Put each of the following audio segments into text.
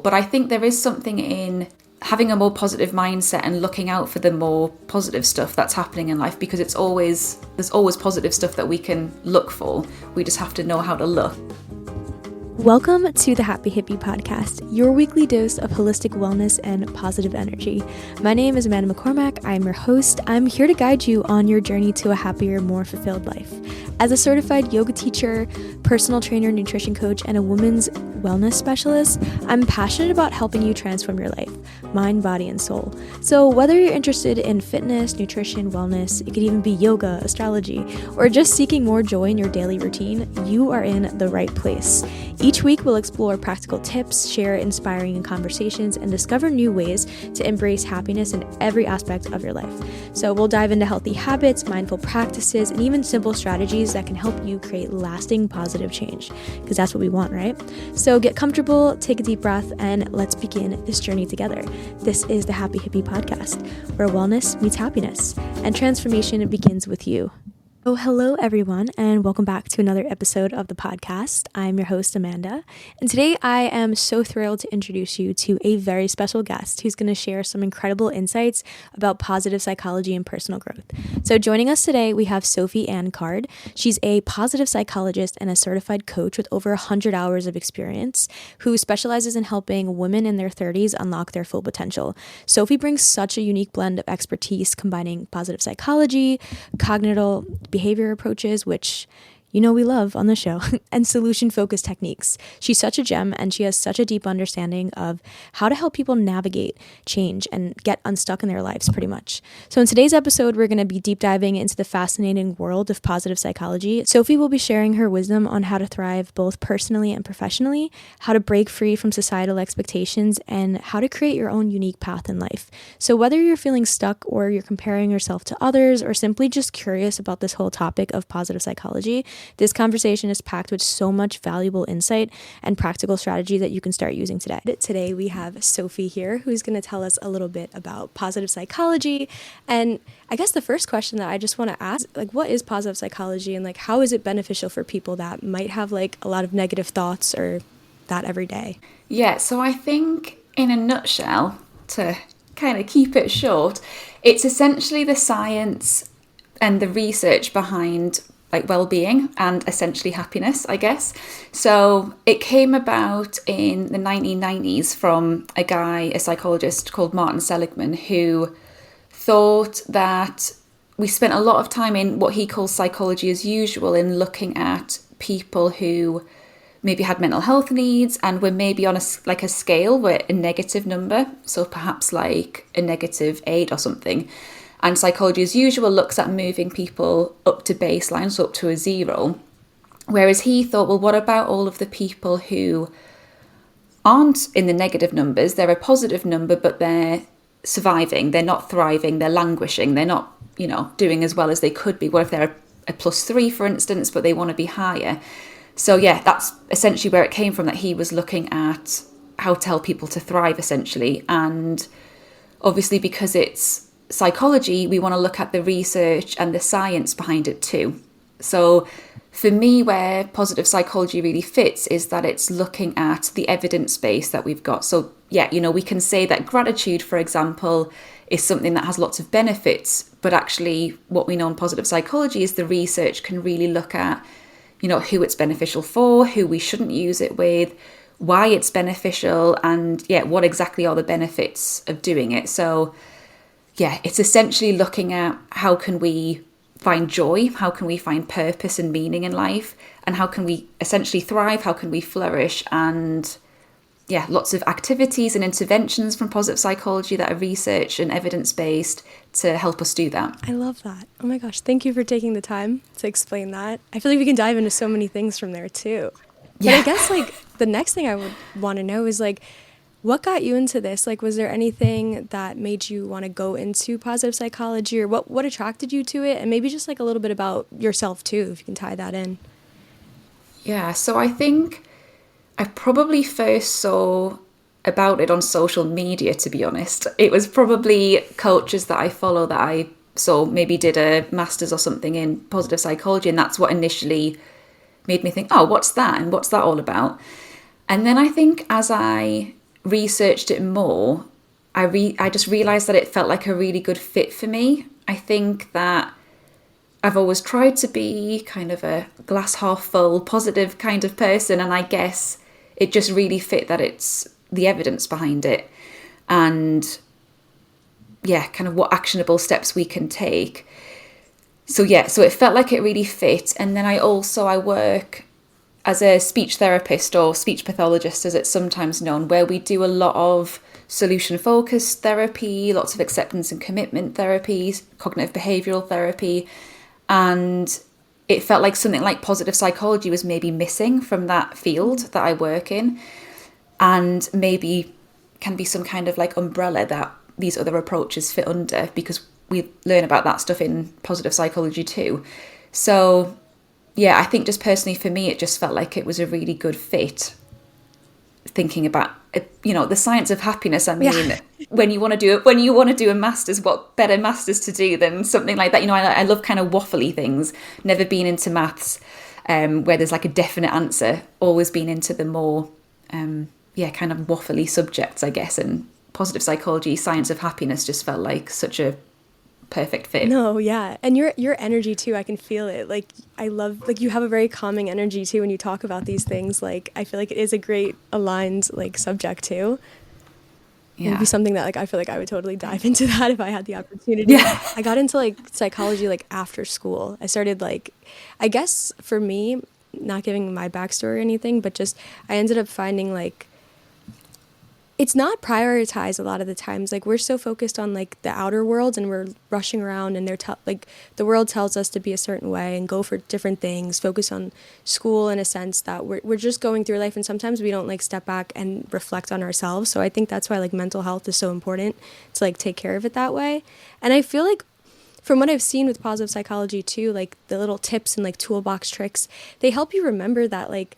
But I think there is something in having a more positive mindset and looking out for the more positive stuff that's happening in life, because there's always positive stuff that we can look for. We just have to know how to look. Welcome to the Happy Hippie Podcast, your weekly dose of holistic wellness and positive energy. My name is Amanda McCormack. I'm your host. I'm here to guide you on your journey to a happier, more fulfilled life. As a certified yoga teacher, personal trainer, nutrition coach, and a women's wellness specialist, I'm passionate about helping you transform your life, mind, body, and soul. So whether you're interested in fitness, nutrition, wellness, it could even be yoga, astrology, or just seeking more joy in your daily routine, you are in the right place. Each week, we'll explore practical tips, share inspiring conversations, and discover new ways to embrace happiness in every aspect of your life. So we'll dive into healthy habits, mindful practices, and even simple strategies that can help you create lasting positive change, because that's what we want, right? So get comfortable, take a deep breath, and let's begin this journey together. This is the Happy Hippie Podcast, where wellness meets happiness, and transformation begins with you. Oh, hello everyone, and welcome back to another episode of the podcast. I'm your host, Amanda, and today I am so thrilled to introduce you to a very special guest who's going to share some incredible insights about positive psychology and personal growth. So joining us today, we have Sophie Ann Card. She's a positive psychologist and a certified coach with over 100 hours of experience who specializes in helping women in their 30s unlock their full potential. Sophie brings such a unique blend of expertise combining positive psychology, cognitive behavior approaches, which you know we love on the show, and solution-focused techniques. She's such a gem, and she has such a deep understanding of how to help people navigate change and get unstuck in their lives, pretty much. So in today's episode, we're going to be deep diving into the fascinating world of positive psychology. Sophie will be sharing her wisdom on how to thrive both personally and professionally, how to break free from societal expectations, and how to create your own unique path in life. So whether you're feeling stuck or you're comparing yourself to others or simply just curious about this whole topic of positive psychology, this conversation is packed with so much valuable insight and practical strategy that you can start using today. Today we have Sophie here, who's going to tell us a little bit about positive psychology. And I guess the first question that I just want to ask, what is positive psychology, and how is it beneficial for people that might have a lot of negative thoughts or that every day? Yeah, so I think in a nutshell, to kind of keep it short, it's essentially the science and the research behind well-being and essentially happiness, I guess. So it came about in the 1990s from a psychologist called Martin Seligman, who thought that we spent a lot of time in what he calls psychology as usual, in looking at people who maybe had mental health needs and were maybe on a scale where a negative number, so perhaps like a -8 or something. And psychology as usual looks at moving people up to baseline, so up to a 0. Whereas he thought, well, what about all of the people who aren't in the negative numbers? They're a positive number, but they're surviving. They're not thriving. They're languishing. They're not, doing as well as they could be. What if they're a +3, for instance, but they want to be higher? So yeah, that's essentially where it came from, that he was looking at how to help people to thrive, essentially. And obviously, because it's psychology, we want to look at the research and the science behind it too. So for me, where positive psychology really fits is that it's looking at the evidence base that we've got. So yeah, we can say that gratitude, for example, is something that has lots of benefits, but actually what we know in positive psychology is the research can really look at, who it's beneficial for, who we shouldn't use it with, why it's beneficial, and what exactly are the benefits of doing it. So yeah, it's essentially looking at how can we find joy, how can we find purpose and meaning in life, and how can we essentially thrive, how can we flourish, and lots of activities and interventions from positive psychology that are research and evidence-based to help us do that. I love that. Oh my gosh, thank you for taking the time to explain that. I feel like we can dive into so many things from there too. But I guess the next thing I would want to know is what got you into this? Was there anything that made you want to go into positive psychology, or what attracted you to it? And maybe just a little bit about yourself too, if you can tie that in. Yeah, so I think I probably first saw about it on social media, to be honest. It was probably coaches that I follow that I saw maybe did a master's or something in positive psychology, and that's what initially made me think, oh, what's that? And what's that all about? And then I think as I researched it more, I just realized that it felt like a really good fit for me. I think that I've always tried to be kind of a glass half full, positive kind of person, and I guess it just really fit that it's the evidence behind it, and yeah, kind of what actionable steps we can take. So yeah, so it felt like it really fit. And then I work as a speech therapist, or speech pathologist as it's sometimes known, where we do a lot of solution focused therapy, lots of acceptance and commitment therapies, cognitive behavioral therapy. And it felt like something like positive psychology was maybe missing from that field that I work in, and maybe can be some kind of like umbrella that these other approaches fit under, because we learn about that stuff in positive psychology too. So yeah, I think just personally for me, it just felt like it was a really good fit. Thinking about, the science of happiness. I mean, when you want to do a master's, what better master's to do than something like that? I love kind of waffly things. Never been into maths, where there's like a definite answer. Always been into the more, kind of waffly subjects, I guess. And positive psychology, science of happiness, just felt like such a perfect fit. No, yeah. And your energy too, I can feel it. Like, I love, like, you have a very calming energy too when you talk about these things. Like, I feel like it is a great aligned like subject too. Yeah. It'd be something that like I feel like I would totally dive into that if I had the opportunity. Yeah. I got into like psychology like after school. I started like, I guess for me, not giving my backstory or anything, but just I ended up finding like it's not prioritized a lot of the times. Like, we're so focused on like the outer world, and we're rushing around, and like the world tells us to be a certain way and go for different things, focus on school in a sense that we're just going through life, and sometimes we don't like step back and reflect on ourselves. So I think that's why like mental health is so important, to like take care of it that way. And I feel like from what I've seen with positive psychology too, like the little tips and like toolbox tricks, they help you remember that like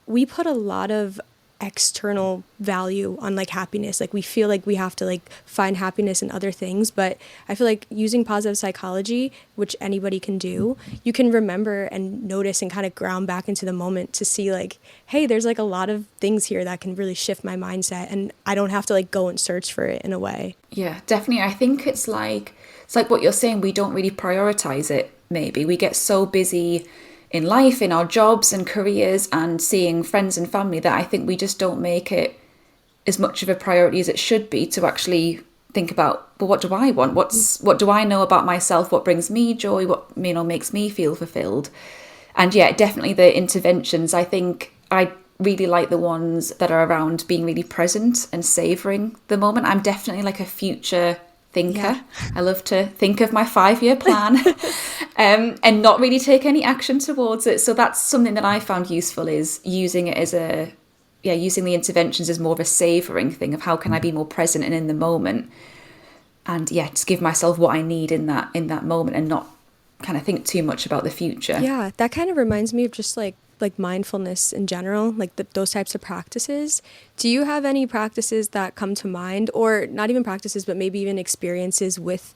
we put a lot of external value on like happiness. Like, we feel like we have to like find happiness in other things, but I feel like using positive psychology, which anybody can do, you can remember and notice and kind of ground back into the moment to see like, hey, there's like a lot of things here that can really shift my mindset, and I don't have to like go and search for it in a way. Yeah, definitely. I think it's like what you're saying, we don't really prioritize it. Maybe we get so busy in life, in our jobs and careers, and seeing friends and family, that I think we just don't make it as much of a priority as it should be to actually think about, well, what do I want? What do I know about myself? What brings me joy? What makes me feel fulfilled? And yeah, definitely the interventions. I think I really like the ones that are around being really present and savouring the moment. I'm definitely like a future thinker. Yeah. I love to think of my 5-year plan and not really take any action towards it. So that's something that I found useful, is using it as using the interventions as more of a savouring thing of how can I be more present and in the moment, and just give myself what I need in that moment, and not kind of think too much about the future. Yeah, that kind of reminds me of just like mindfulness in general, like those types of practices. Do you have any practices that come to mind, or not even practices, but maybe even experiences with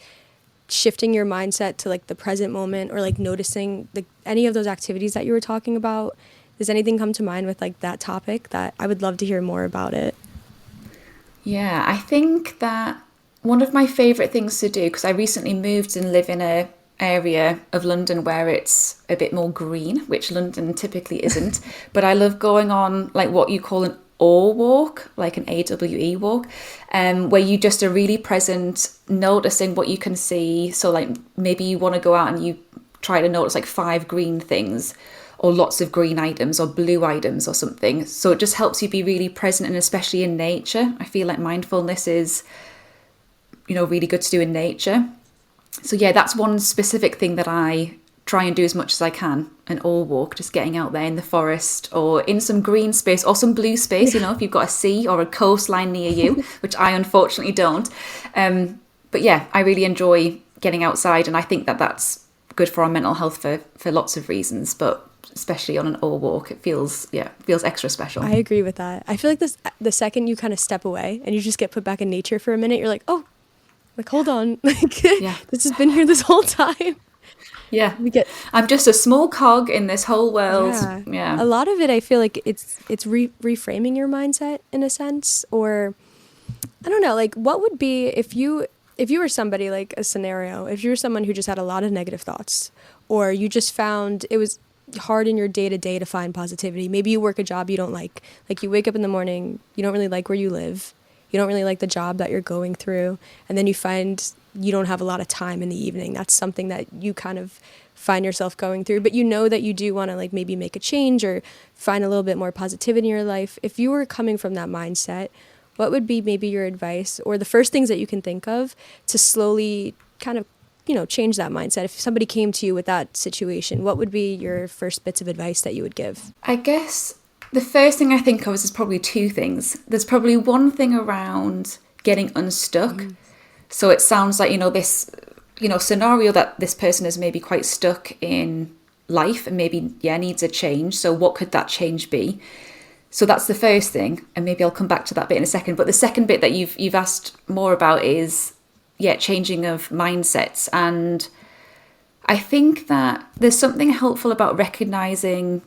shifting your mindset to like the present moment, or like noticing like any of those activities that you were talking about? Does anything come to mind with like that topic? That I would love to hear more about it. Yeah, I think that one of my favourite things to do, because I recently moved and live in a area of London where it's a bit more green, which London typically isn't, but I love going on like what you call an awe walk, like an AWE walk, where you just are really present, noticing what you can see. So like maybe you want to go out and you try to notice like 5 green things, or lots of green items, or blue items, or something. So it just helps you be really present, and especially in nature. I feel like mindfulness is, really good to do in nature. So yeah, that's one specific thing that I try and do as much as I can, an awe walk, just getting out there in the forest, or in some green space, or some blue space, if you've got a sea or a coastline near you, which I unfortunately don't. But yeah, I really enjoy getting outside, and I think that that's good for our mental health for lots of reasons, but especially on an awe walk, it feels extra special. I agree with that. I feel like the second you kind of step away and you just get put back in nature for a minute, you're like, oh, like, hold on, like, yeah. This has been here this whole time. Yeah, I'm just a small cog in this whole world. Yeah. A lot of it, I feel like it's reframing your mindset in a sense, or I don't know, like what would be if you were somebody, like a scenario, if you were someone who just had a lot of negative thoughts, or you just found it was hard in your day to day to find positivity. Maybe you work a job you don't like you wake up in the morning, you don't really like where you live, you don't really like the job that you're going through, and then you find you don't have a lot of time in the evening. That's something that you kind of find yourself going through, but you know that you do want to like maybe make a change or find a little bit more positivity in your life. If you were coming from that mindset, what would be maybe your advice or the first things that you can think of to slowly kind of, change that mindset? If somebody came to you with that situation, what would be your first bits of advice that you would give? I guess the first thing I think of is probably two things. There's probably one thing around getting unstuck. So it sounds like, this, scenario that this person is maybe quite stuck in life and maybe, needs a change. So what could that change be? So that's the first thing. And maybe I'll come back to that bit in a second. But the second bit that you've asked more about is, changing of mindsets. And I think that there's something helpful about recognizing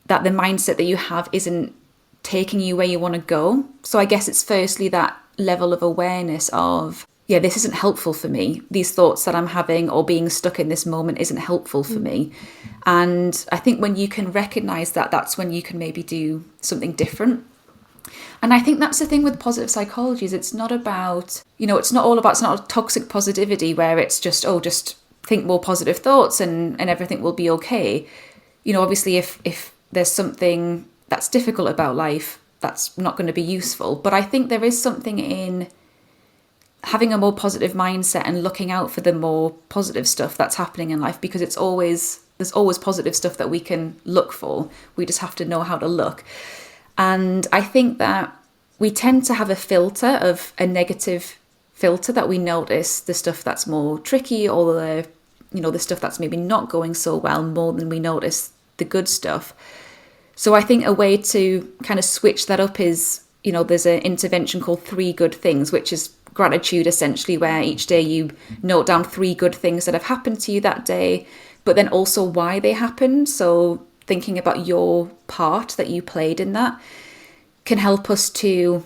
that the mindset that you have isn't taking you where you want to go. So I guess it's firstly that level of awareness of, this isn't helpful for me. These thoughts that I'm having or being stuck in this moment isn't helpful for me. And I think when you can recognize that, that's when you can maybe do something different. And I think that's the thing with positive psychology is it's not about, it's not toxic positivity where it's just, just think more positive thoughts and everything will be okay. Obviously if there's something that's difficult about life, that's not going to be useful. But I think there is something in having a more positive mindset and looking out for the more positive stuff that's happening in life, because there's always positive stuff that we can look for. We just have to know how to look. And I think that we tend to have a negative filter that we notice the stuff that's more tricky or the stuff that's maybe not going so well more than we notice the good stuff. So I think a way to kind of switch that up is, there's an intervention called 3 Good Things, which is gratitude essentially, where each day you note down 3 good things that have happened to you that day, but then also why they happened. So thinking about your part that you played in that can help us to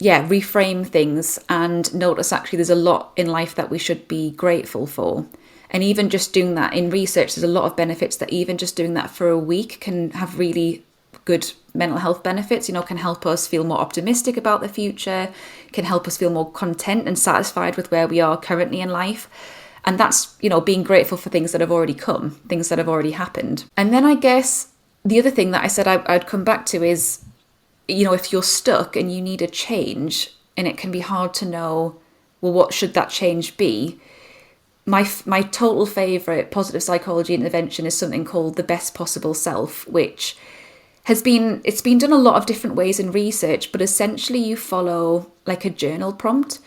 reframe things and notice actually there's a lot in life that we should be grateful for. And even just doing that in research, there's a lot of benefits that even just doing that for a week can have really good mental health benefits, can help us feel more optimistic about the future, can help us feel more content and satisfied with where we are currently in life. And that's, being grateful for things that have already come, things that have already happened. And then I guess the other thing that I said I'd come back to is, if you're stuck and you need a change and it can be hard to know, well, what should that change be? My total favourite positive psychology intervention is something called the best possible self, which it's been done a lot of different ways in research, but essentially you follow like a journal prompt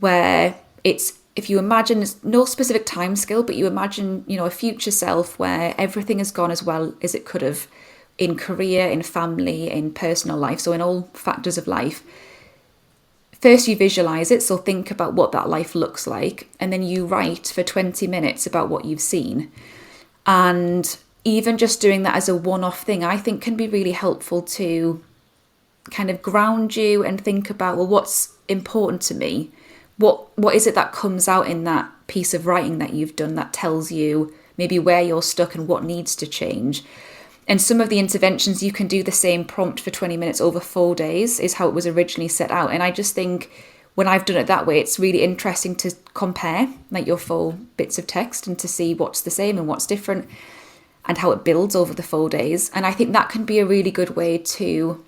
where if you imagine, it's no specific time scale, but you imagine, a future self where everything has gone as well as it could have in career, in family, in personal life, so in all factors of life. First, you visualize it, so think about what that life looks like, and then you write for 20 minutes about what you've seen. And even just doing that as a one-off thing, I think can be really helpful to kind of ground you and think about, well, what's important to me? What is it that comes out in that piece of writing that you've done that tells you maybe where you're stuck and what needs to change? And some of the interventions, you can do the same prompt for 20 minutes over 4 days is how it was originally set out. And I just think when I've done it that way, it's really interesting to compare like your 4 bits of text and to see what's the same and what's different and how it builds over the 4 days. And I think that can be a really good way to,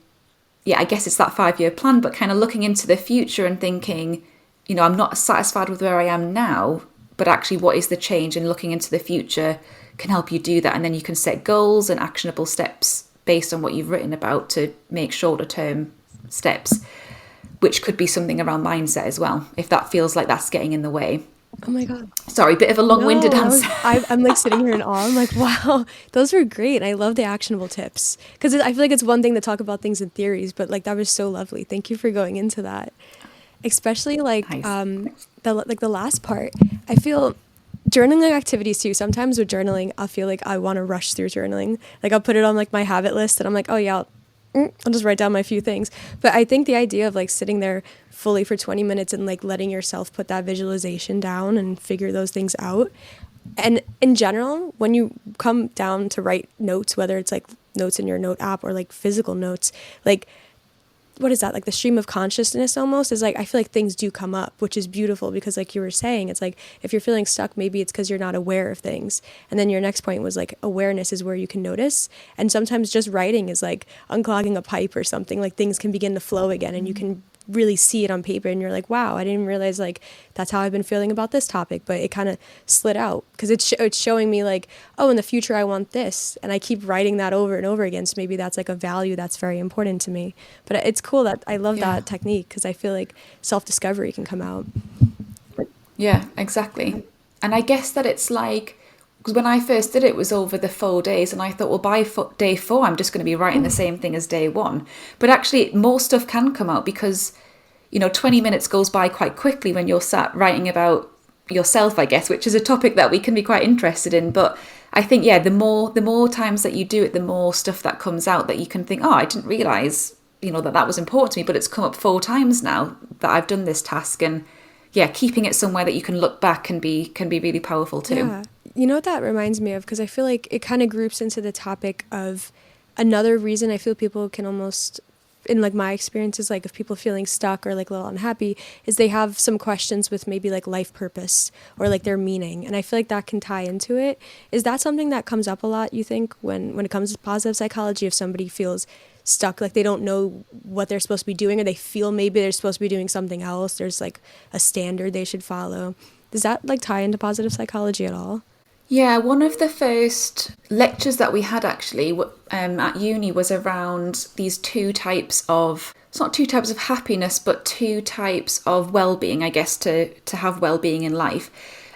I guess it's that 5-year plan, but kind of looking into the future and thinking, I'm not satisfied with where I am now, but actually what is the change, and looking into the future can help you do that. And then you can set goals and actionable steps based on what you've written about to make shorter term steps, which could be something around mindset as well, if that feels like that's getting in the way. Oh my God. Sorry, bit of a long-winded answer. I'm like sitting here in awe. I'm like, wow, those were great. And I love the actionable tips because I feel like it's one thing to talk about things in theories, but like that was so lovely. Thank you for going into that. Especially like Nice. the last part. I feel journaling activities too. Sometimes with journaling, I feel like I want to rush through journaling. Like I'll put it on like my habit list and I'm like, oh yeah, I'll just write down my few things. But I think the idea of like sitting there fully for 20 minutes and like letting yourself put that visualization down and figure those things out. And in general, when you come down to write notes, whether it's like notes in your note app or like physical notes, like what is that, like the stream of consciousness almost is like, I feel like things do come up, which is beautiful because like you were saying, it's like if you're feeling stuck, maybe it's because you're not aware of things. And then your next point was like awareness is where you can notice. And sometimes just writing is like unclogging a pipe or something, like things can begin to flow again and you can really see it on paper and you're like, wow, I didn't realize like that's how I've been feeling about this topic, but it kind of slid out because it's showing me like, oh, in the future I want this, and I keep writing that over and over again, so maybe that's like a value that's very important to me. But it's cool that I love that technique because I feel like self-discovery can come out. Yeah, exactly. And I guess that it's like, because when I first did it, it was over the 4 days, and I thought, well, by day 4, I'm just going to be writing the same thing as day 1. But actually, more stuff can come out because, 20 minutes goes by quite quickly when you're sat writing about yourself, I guess, which is a topic that we can be quite interested in. But I think, the more times that you do it, the more stuff that comes out that you can think, oh, I didn't realise, that was important to me, but it's come up 4 times now that I've done this task. And keeping it somewhere that you can look back can be really powerful too. Yeah. You know what that reminds me of? Because I feel like it kind of groups into the topic of another reason I feel people can almost, in like my experiences, like if people feeling stuck or like a little unhappy, is they have some questions with maybe like life purpose or like their meaning. And I feel like that can tie into it. Is that something that comes up a lot, you think, when it comes to positive psychology, if somebody feels stuck, like they don't know what they're supposed to be doing, or they feel maybe they're supposed to be doing something else, there's like a standard they should follow? Does that like tie into positive psychology at all? Yeah, one of the first lectures that we had actually at uni was around these 2 types of, it's not 2 types of happiness, but 2 types of well-being, I guess, to have well-being in life.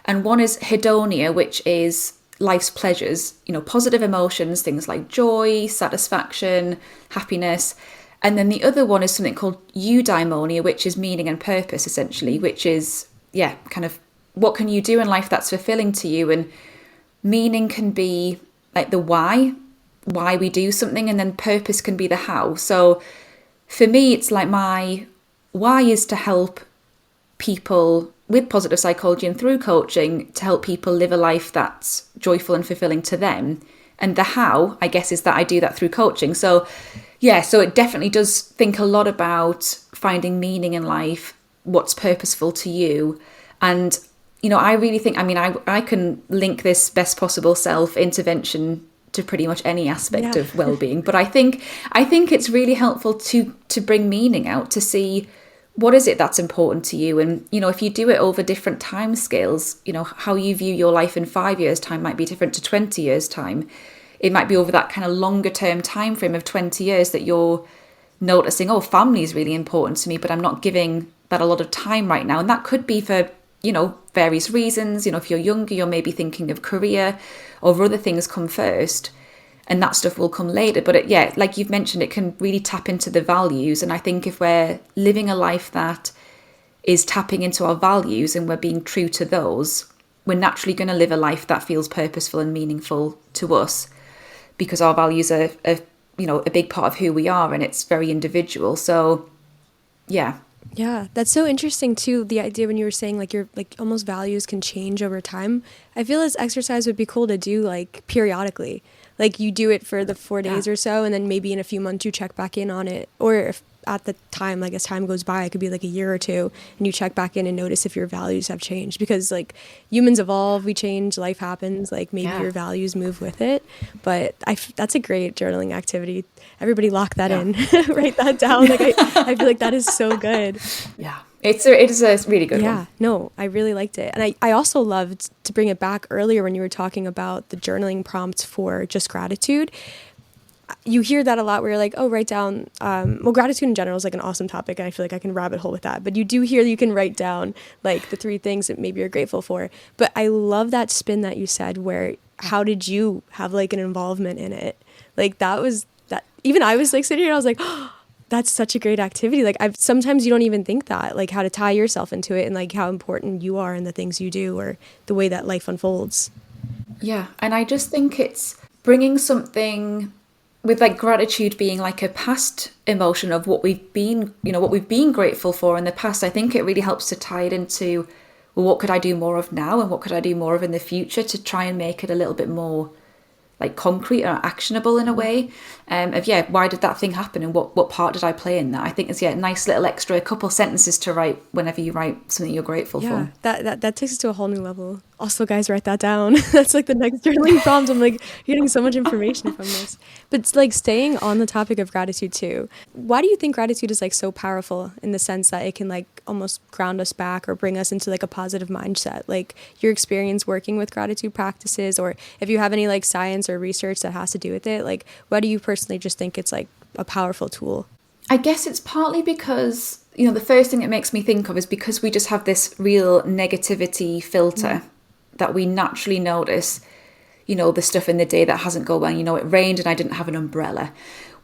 And one is hedonia, which is life's pleasures, positive emotions, things like joy, satisfaction, happiness. And then the other one is something called eudaimonia, which is meaning and purpose, essentially, which is, kind of what can you do in life that's fulfilling to you. And meaning can be like the why we do something, and then purpose can be the how. So for me, it's like my why is to help people with positive psychology and through coaching to help people live a life that's joyful and fulfilling to them. And the how, I guess, is that I do that through coaching. So so it definitely does think a lot about finding meaning in life, what's purposeful to you. And I really think, I can link this best possible self intervention to pretty much any aspect of well-being. But I think it's really helpful to bring meaning out, to see what is it that's important to you. And, if you do it over different time scales, how you view your life in 5 years' time might be different to 20 years' time. It might be over that kind of longer term time frame of 20 years that you're noticing, oh, family is really important to me, but I'm not giving that a lot of time right now. And that could be for various reasons. If you're younger, you're maybe thinking of career or other things come first, and that stuff will come later. But like you've mentioned, it can really tap into the values. And I think if we're living a life that is tapping into our values and we're being true to those, we're naturally going to live a life that feels purposeful and meaningful to us, because our values are a big part of who we are, and it's very individual. So Yeah, that's so interesting too. The idea when you were saying like your like almost values can change over time. I feel this exercise would be cool to do like periodically. Like you do it for the 4 days or so, and then maybe in a few months you check back in on it. Or if at the time, like as time goes by, it could be like a year or 2, and you check back in and notice if your values have changed. Because like humans evolve, we change, life happens. Like maybe your values move with it. But that's a great journaling activity. Everybody lock that in, write that down. Like I feel like that is so good. Yeah. It is a really good one. Yeah, no, I really liked it. And I also loved to bring it back earlier when you were talking about the journaling prompts for just gratitude. You hear that a lot where you're like, oh, write down, gratitude in general is like an awesome topic, and I feel like I can rabbit hole with that. But you do hear that you can write down like the 3 things that maybe you're grateful for. But I love that spin that you said where, how did you have like an involvement in it? Like that even I was like sitting here and I was like, oh, that's such a great activity. Like sometimes you don't even think that, like how to tie yourself into it and like how important you are in the things you do or the way that life unfolds. Yeah. And I just think it's bringing something with like gratitude being like a past emotion of what we've been, what we've been grateful for in the past, I think it really helps to tie it into, well, what could I do more of now and what could I do more of in the future to try and make it a little bit more like concrete or actionable in a way, why did that thing happen and what part did I play in that? I think it's a nice little extra couple sentences to write whenever you write something you're grateful for. That takes it to a whole new level. Also, guys, write that down. That's like the next journaling prompt. I'm like getting so much information from this. But it's like staying on the topic of gratitude too. Why do you think gratitude is like so powerful in the sense that it can like almost ground us back or bring us into like a positive mindset? Like your experience working with gratitude practices, or if you have any like science or research that has to do with it, like why do you personally just think it's like a powerful tool? I guess it's partly because, the first thing it makes me think of is because we just have this real negativity filter that we naturally notice, the stuff in the day that hasn't gone well. It rained and I didn't have an umbrella.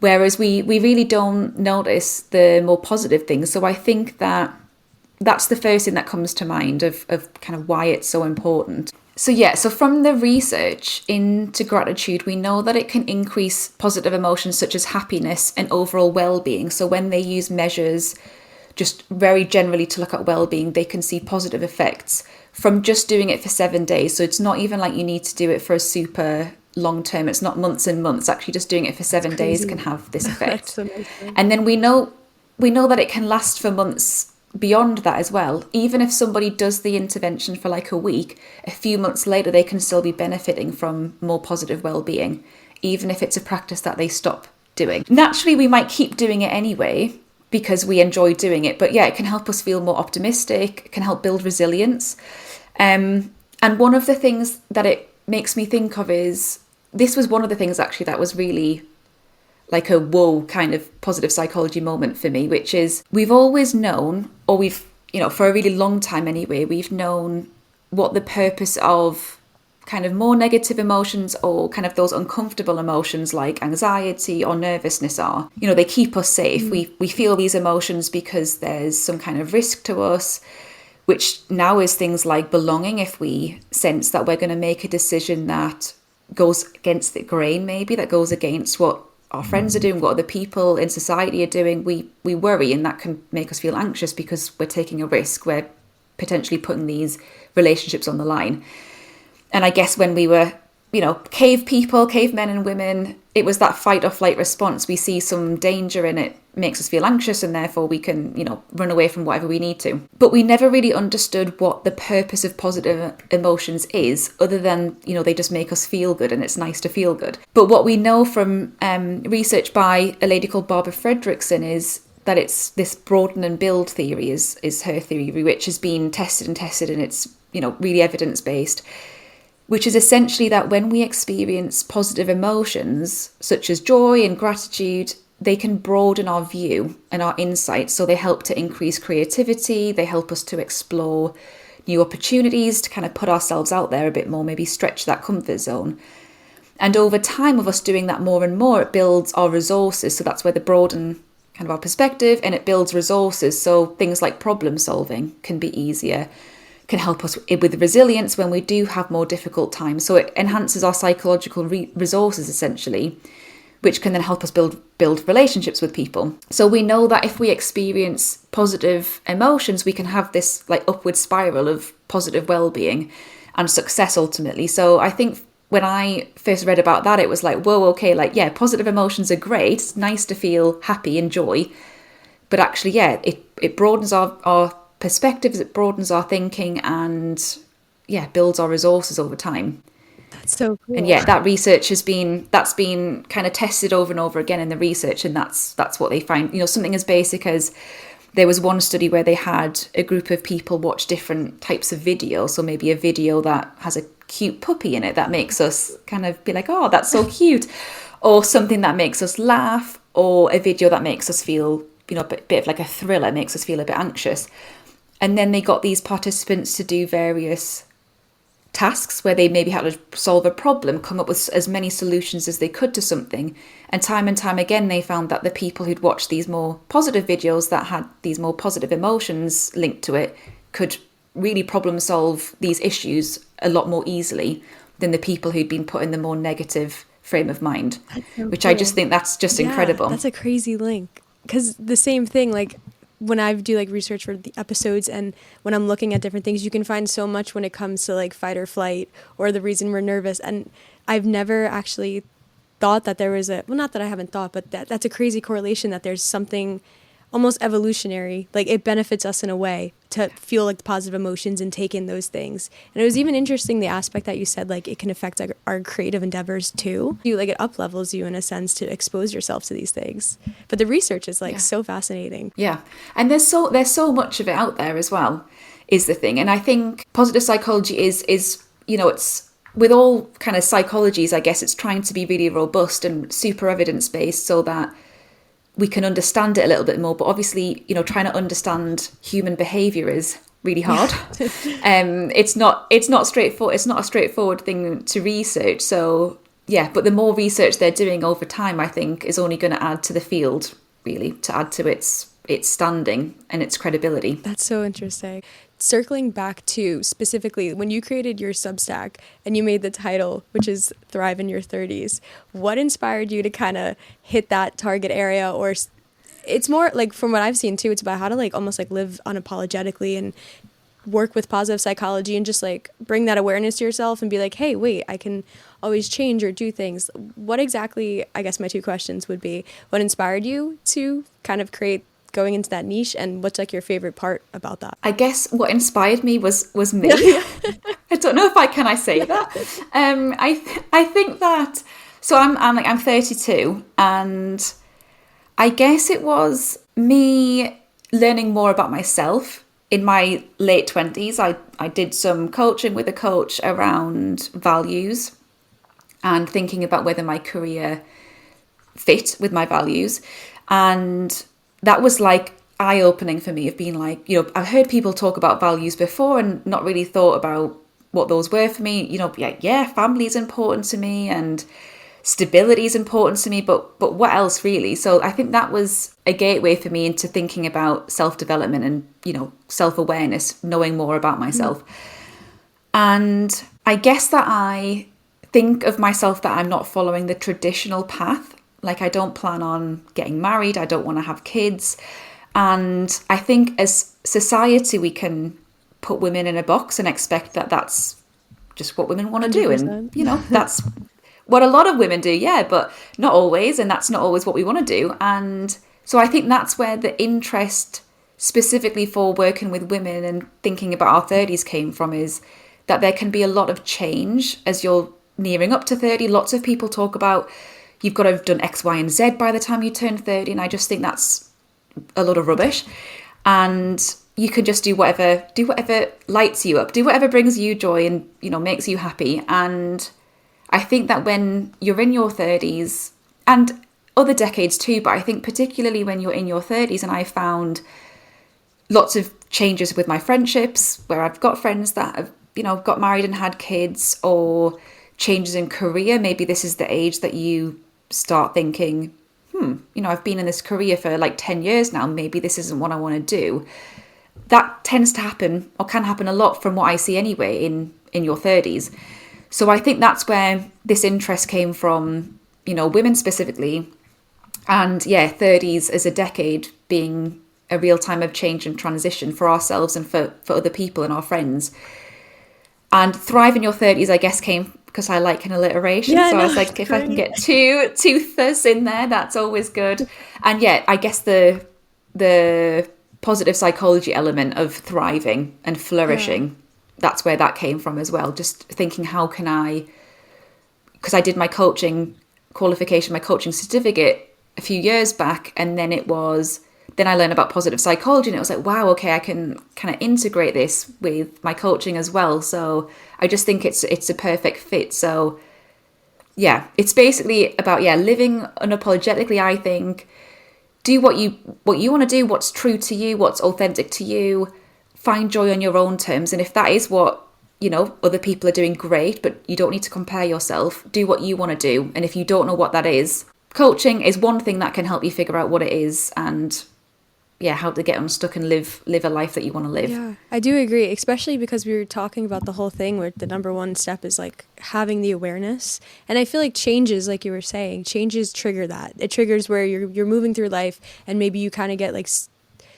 Whereas we really don't notice the more positive things. So I think that's the first thing that comes to mind of kind of why it's so important. So from the research into gratitude, we know that it can increase positive emotions such as happiness and overall well-being. So when they use measures just very generally to look at well-being, they can see positive effects from just doing it for 7 days. So it's not even like you need to do it for a super long term. It's not months and months. Actually, just doing it for 7 days can have this effect. That's amazing. And then we know that it can last for months beyond that as well. Even if somebody does the intervention for like a week, a few months later they can still be benefiting from more positive well-being, even if it's a practice that they stop doing. Naturally, we might keep doing it anyway because we enjoy doing it, but it can help us feel more optimistic. It can help build resilience. And one of the things that it makes me think of is, this was one of the things actually that was really like a whoa kind of positive psychology moment for me, which is we've always known, or we've, for a really long time anyway, we've known what the purpose of kind of more negative emotions or kind of those uncomfortable emotions like anxiety or nervousness are. They keep us safe. We feel these emotions because there's some kind of risk to us, which now is things like belonging. If we sense that we're going to make a decision that goes against the grain, maybe that goes against what our friends are doing, what other people in society are doing, we worry, and that can make us feel anxious because we're taking a risk. We're potentially putting these relationships on the line. And I guess when we were, cavemen and women, it was that fight or flight response. We see some danger and it makes us feel anxious, and therefore we can, run away from whatever we need to. But we never really understood what the purpose of positive emotions is, other than, they just make us feel good and it's nice to feel good. But what we know from research by a lady called Barbara Fredrickson is that it's this broaden and build theory is her theory, which has been tested and it's, really evidence-based, which is essentially that when we experience positive emotions, such as joy and gratitude, they can broaden our view and our insight. So they help to increase creativity. They help us to explore new opportunities, to kind of put ourselves out there a bit more, maybe stretch that comfort zone. And over time of us doing that more and more, it builds our resources. So that's where the broaden kind of our perspective, and it builds resources. So things like problem solving can be easier, can help us with resilience when we do have more difficult times. So it enhances our psychological resources essentially, which can then help us build relationships with people. So we know that if we experience positive emotions, we can have this like upward spiral of positive well-being and success ultimately. So I think when I first read about that, it was like, whoa, okay, positive emotions are great. It's nice to feel happy and joy. But actually, it broadens our perspectives, it broadens our thinking, and builds our resources over time. That's so cool. And that research that's been kind of tested over and over again in the research, and that's what they find. Something as basic as, there was one study where they had a group of people watch different types of video. So maybe a video that has a cute puppy in it that makes us kind of be like, oh, that's so cute, or something that makes us laugh, or a video that makes us feel, a bit of like a thriller, makes us feel a bit anxious. And then they got these participants to do various tasks where they maybe had to solve a problem, come up with as many solutions as they could to something. And time again, they found that the people who'd watched these more positive videos that had these more positive emotions linked to it could really problem solve these issues a lot more easily than the people who'd been put in the more negative frame of mind, So which cool. I just think that's just incredible. That's a crazy link. Because the same thing, like when I do like research for the episodes and when I'm looking at different things, you can find so much when it comes to like fight or flight or the reason we're nervous. And I've never actually thought that there was not that I haven't thought, but that's a crazy correlation, that there's something almost evolutionary, like it benefits us in a way to feel like the positive emotions and take in those things. And it was even interesting, the aspect that you said, like it can affect our creative endeavors too. Like it up levels you in a sense to expose yourself to these things. But the research is like so fascinating. Yeah. And there's so much of it out there as well, is the thing. And I think positive psychology is it's with all kind of psychologies, I guess it's trying to be really robust and super evidence-based so that we can understand it a little bit more. But obviously, trying to understand human behavior is really hard. It's not straightforward. It's not a straightforward thing to research. So yeah, but the more research they're doing over time, I think, is only going to add to the field, really, to add to its standing and its credibility. That's so interesting. Circling back to specifically when you created your Substack and you made the title, which is Thrive in Your 30s, what inspired you to kind of hit that target area? Or it's more like, from what I've seen too, it's about how to like almost like live unapologetically and work with positive psychology and just like bring that awareness to yourself and be like, hey, wait, I can always change or do things. What exactly, I guess my two questions would be, what inspired you to kind of create going into that niche, and what's like your favorite part about that? I guess what inspired me was me. I don't know if I say that. I think that, so I'm 32, and I guess it was me learning more about myself in my late 20s. I did some coaching with a coach around values and thinking about whether my career fit with my values, and that was like eye-opening for me, of being like, I've heard people talk about values before and not really thought about what those were for me. Family is important to me and stability is important to me, but what else really? So I think that was a gateway for me into thinking about self-development and, self-awareness, knowing more about myself. And I guess that I think of myself that I'm not following the traditional path. Like, I don't plan on getting married. I don't want to have kids. And I think as society, we can put women in a box and expect that that's just what women want to do. And, that's what a lot of women do. Yeah, but not always. And that's not always what we want to do. And so I think that's where the interest specifically for working with women and thinking about our 30s came from, is that there can be a lot of change as you're nearing up to 30. Lots of people talk about you've got to have done X, Y, and Z by the time you turn 30. And I just think that's a lot of rubbish. And you can just do whatever lights you up, do whatever brings you joy and, makes you happy. And I think that when you're in your 30s, and other decades too, but I think particularly when you're in your 30s, and I found lots of changes with my friendships where I've got friends that have, got married and had kids, or changes in career. Maybe this is the age that you start thinking, I've been in this career for like 10 years now. Maybe this isn't what I want to do. That tends to happen, or can happen a lot from what I see anyway, in your 30s. So I think that's where this interest came from, women specifically. And 30s as a decade being a real time of change and transition for ourselves and for other people and our friends. And Thrive in Your 30s, I guess, came because I like an alliteration. I was like, if I can get two ths in there, that's always good. And I guess the positive psychology element of thriving and flourishing, that's where that came from as well. Just thinking, how can I, because I did my coaching qualification, my coaching certificate a few years back, and then I learned about positive psychology, and it was like, wow, okay, I can kind of integrate this with my coaching as well. So I just think it's a perfect fit. So it's basically about living unapologetically. I think do what you want to do, what's true to you, what's authentic to you. Find joy on your own terms, and if that is what other people are doing, great. But you don't need to compare yourself. Do what you want to do, and if you don't know what that is, coaching is one thing that can help you figure out what it is, and how to get unstuck and live a life that you want to live. Yeah, I do agree, especially because we were talking about the whole thing where the number one step is like having the awareness. And I feel like changes, like you were saying, changes trigger that. It triggers where you're moving through life and maybe you kind of get like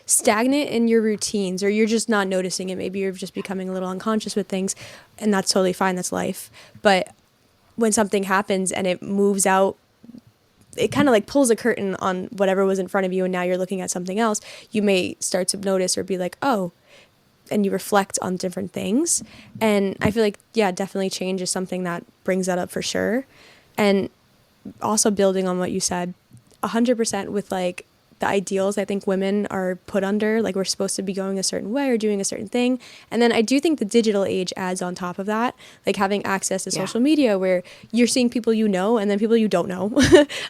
stagnant in your routines, or you're just not noticing it. Maybe you're just becoming a little unconscious with things, and that's totally fine. That's life. But when something happens and it moves out, it kind of like pulls a curtain on whatever was in front of you, and now you're looking at something else. You may start to notice or be like, oh, and you reflect on different things. And I feel like, yeah, definitely change is something that brings that up for sure. And also building on what you said, 100% with like the ideals I think women are put under, like we're supposed to be going a certain way or doing a certain thing. And then I do think the digital age adds on top of that, like having access to social media where you're seeing people you know and then people you don't know.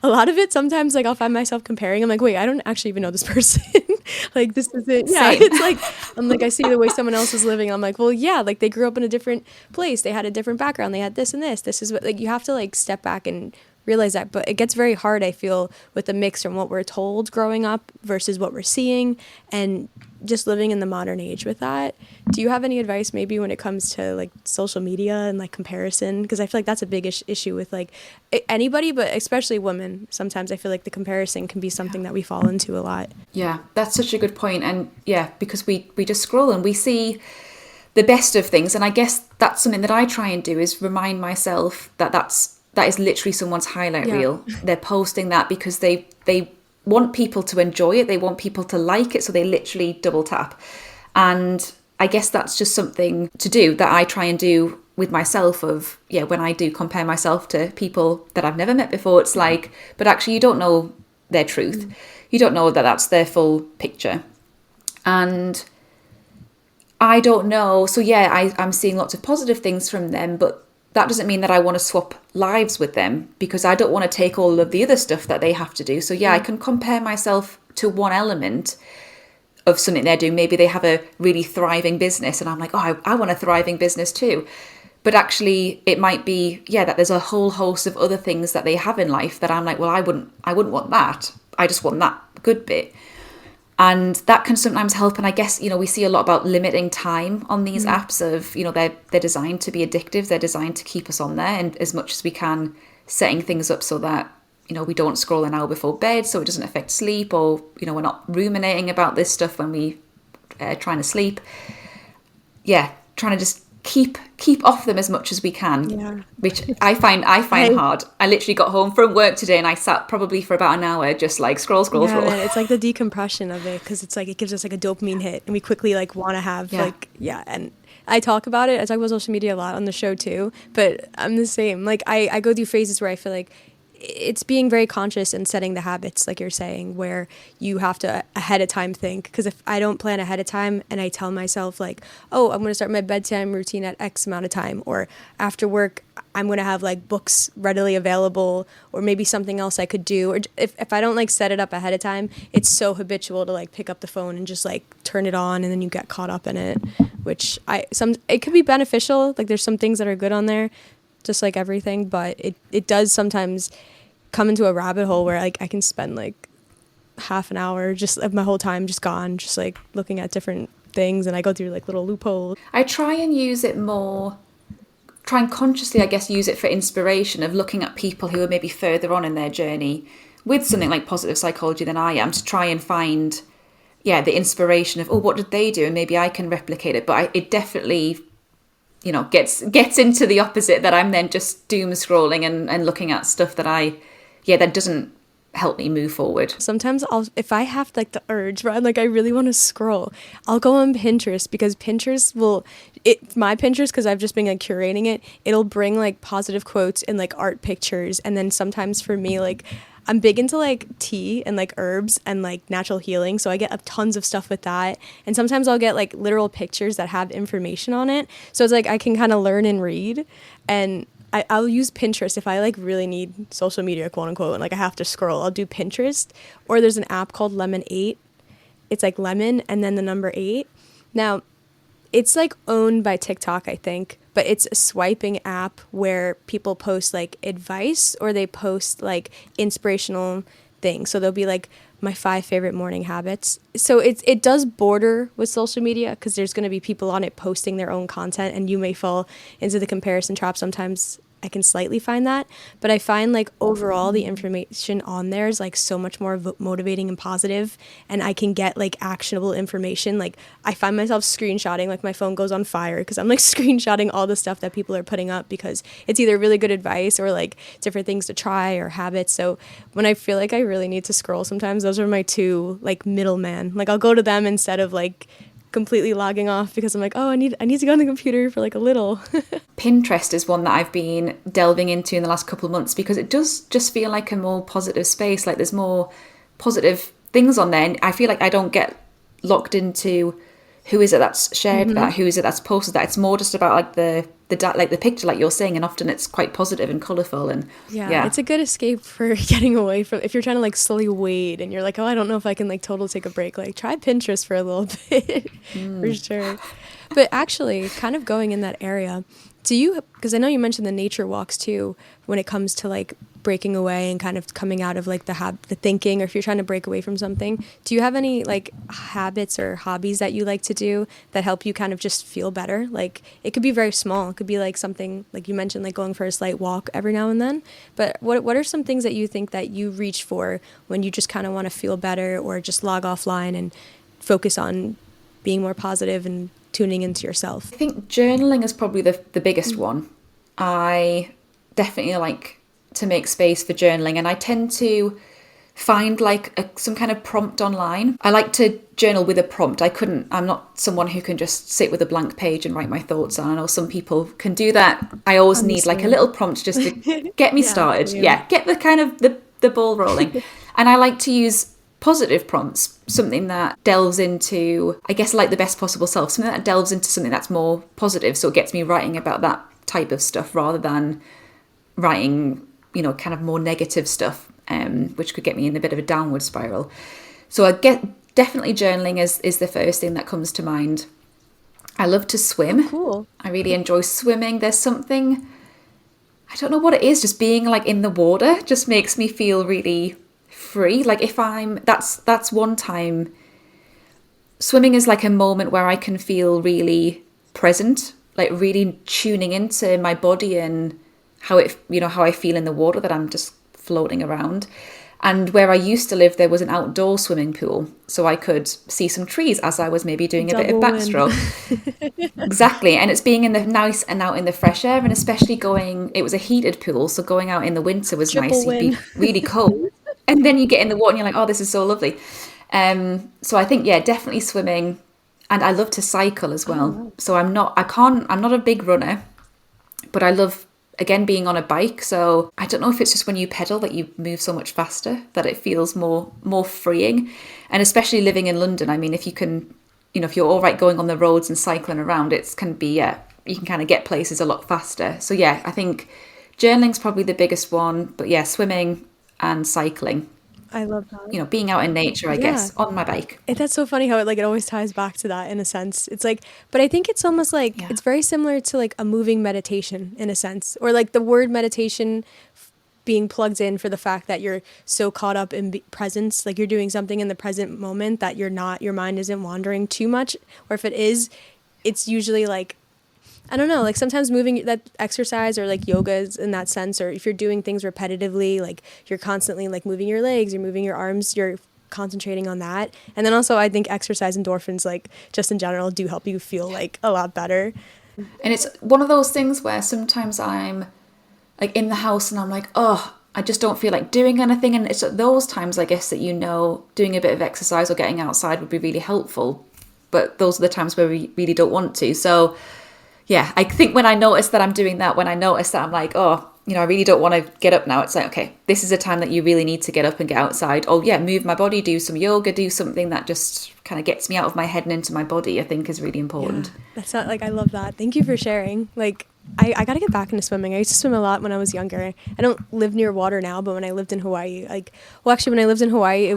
A lot of it, sometimes like I'll find myself comparing. I'm like, wait, I don't actually even know this person. Like this is it. Yeah, it's like, I'm like, I see the way someone else is living. I'm like, well, yeah, like they grew up in a different place. They had a different background. They had this and this. This is what, like, you have to like step back and realize that. But it gets very hard, I feel, with the mix from what we're told growing up versus what we're seeing and just living in the modern age with that. Do you have any advice maybe when it comes to like social media and like comparison? Because I feel like that's a big issue with like anybody, but especially women. Sometimes I feel like the comparison can be something that we fall into a lot. Yeah, that's such a good point. And yeah, because we just scroll and we see the best of things. And I guess that's something that I try and do, is remind myself that that is literally someone's highlight reel. They're posting that because they want people to enjoy it. They want people to like it. So they literally double tap. And I guess that's just something to do that I try and do with myself of, when I do compare myself to people that I've never met before, it's like, but actually you don't know their truth. You don't know that that's their full picture. And I don't know. So I'm seeing lots of positive things from them, but that doesn't mean that I want to swap lives with them, because I don't want to take all of the other stuff that they have to do. So I can compare myself to one element of something they're doing. Maybe they have a really thriving business and I'm like, oh, I want a thriving business too. But actually it might be, that there's a whole host of other things that they have in life that I'm like, well, I wouldn't want that. I just want that good bit. And that can sometimes help. And I guess, we see a lot about limiting time on these apps of, they're designed to be addictive. They're designed to keep us on there. And as much as we can, setting things up so that, we don't scroll an hour before bed so it doesn't affect sleep, or, we're not ruminating about this stuff when we trying to sleep. Trying to just keep off them as much as we can, which I find hard. I literally got home from work today and I sat probably for about an hour just like scroll. Man, it's like the decompression of it, because it's like it gives us like a dopamine hit and we quickly like want to have and I talk about social media a lot on the show too, but I'm the same. Like I go through phases where I feel like it's being very conscious and setting the habits, like you're saying, where you have to ahead of time think. Because if I don't plan ahead of time and I tell myself like, oh, I'm going to start my bedtime routine at X amount of time, or after work, I'm going to have like books readily available, or maybe something else I could do. Or if I don't like set it up ahead of time, it's so habitual to like pick up the phone and just like turn it on, and then you get caught up in it, which it could be beneficial. Like there's some things that are good on there, just like everything, but it does sometimes come into a rabbit hole where like I can spend like half an hour just of my whole time just gone, just like looking at different things, and I go through like little loopholes. I try and use it more, try and consciously, I guess, use it for inspiration of looking at people who are maybe further on in their journey with something like positive psychology than I am, to try and find, the inspiration of, oh, what did they do? And maybe I can replicate it. But it definitely, gets into the opposite, that I'm then just doom scrolling and looking at stuff that that doesn't help me move forward. Sometimes if I have like the urge, right, like I really want to scroll, I'll go on Pinterest, because Pinterest my Pinterest, because I've just been like curating it, it'll bring like positive quotes and like art pictures. And then sometimes for me, like I'm big into like tea and like herbs and like natural healing, so I get tons of stuff with that. And sometimes I'll get like literal pictures that have information on it, so it's like I can kind of learn and read. And I'll use Pinterest if I like really need social media, quote unquote, and like I have to scroll. I'll do Pinterest, or there's an app called Lemon 8. It's like lemon and then the number 8. Now, it's like owned by TikTok, I think, but it's a swiping app where people post like advice, or they post like inspirational thing. So there'll be like my 5 favorite morning habits. So it does border with social media because there's going to be people on it posting their own content, and you may fall into the comparison trap sometimes. I can slightly find that, but I find like overall the information on there is like so much more motivating and positive, and I can get like actionable information. Like I find myself screenshotting, like my phone goes on fire because I'm like screenshotting all the stuff that people are putting up because it's either really good advice or like different things to try or habits. So when I feel like I really need to scroll sometimes, those are my 2 like middlemen. Like I'll go to them instead of like completely logging off because I'm like, oh, I need to go on the computer for like a little. Pinterest is one that I've been delving into in the last couple of months because it does just feel like a more positive space. Like there's more positive things on there, and I feel like I don't get locked into who is it that's shared that, who is it that's posted that. It's more just about like the picture, like you're saying, and often it's quite positive and colourful. And yeah, it's a good escape for getting away from, if you're trying to like slowly wade and you're like, oh, I don't know if I can like totally take a break, like try Pinterest for a little bit. For sure. But actually kind of going in that area, do you, because I know you mentioned the nature walks too, when it comes to like breaking away and kind of coming out of like the thinking, or if you're trying to break away from something, do you have any like habits or hobbies that you like to do that help you kind of just feel better? Like it could be very small. It could be like something like you mentioned, like going for a slight walk every now and then. But what are some things that you think that you reach for when you just kind of want to feel better or just log offline and focus on being more positive and tuning into yourself? I think journaling is probably the biggest one. I definitely like to make space for journaling, and I tend to find like some kind of prompt online. I like to journal with a prompt. I'm not someone who can just sit with a blank page and write my thoughts on. I know some people can do that. I always need like a little prompt just to get me started. Yeah, get the kind of the ball rolling. And I like to use positive prompts, something that delves into, I guess, like the best possible self, something that delves into something that's more positive, so it gets me writing about that type of stuff rather than writing, kind of more negative stuff, which could get me in a bit of a downward spiral. So I get definitely journaling is the first thing that comes to mind. I love to swim. Oh, cool. I really enjoy swimming. There's something, I don't know what it is, just being like in the water just makes me feel really free. Like if that's one time. Swimming is like a moment where I can feel really present, like really tuning into my body and how I feel in the water, that I'm just floating around. And where I used to live, there was an outdoor swimming pool, so I could see some trees as I was maybe doing a bit of backstroke. Exactly. And it's being in the nice and out in the fresh air, and especially it was a heated pool, so going out in the winter was nice. You'd be really cold. And then you get in the water and you're like, oh, this is so lovely. So I think, definitely swimming. And I love to cycle as well. Oh. So I'm not a big runner, but I love, again, being on a bike. So I don't know if it's just when you pedal that you move so much faster that it feels more freeing. And especially living in London, I mean, if you can, if you're all right going on the roads and cycling around, you can kind of get places a lot faster. So I think journaling's probably the biggest one, but swimming and cycling. I love that. Being out in nature, I guess, on my bike. That's so funny how it always ties back to that in a sense. It's like, but I think it's almost like, it's very similar to like a moving meditation in a sense, or like the word meditation being plugged in for the fact that you're so caught up in presence, like you're doing something in the present moment that your mind isn't wandering too much. Or if it is, it's usually like, I don't know, like sometimes moving, that exercise or like yoga is in that sense, or if you're doing things repetitively, like you're constantly like moving your legs, you're moving your arms, you're concentrating on that. And then also I think exercise endorphins, like just in general, do help you feel like a lot better. And it's one of those things where sometimes I'm like in the house and I'm like, oh, I just don't feel like doing anything. And it's at those times, I guess, that doing a bit of exercise or getting outside would be really helpful. But those are the times where we really don't want to. So I think when I notice that I'm doing that, when I notice that I'm like, oh, I really don't want to get up now, it's like, okay, this is a time that you really need to get up and get outside. Oh yeah, move my body, do some yoga, do something that just kind of gets me out of my head and into my body, I think is really important. Yeah, that's not like, I love that. Thank you for sharing. Like, I got to get back into swimming. I used to swim a lot when I was younger. I don't live near water now, but when I lived in Hawaii, when I lived in Hawaii,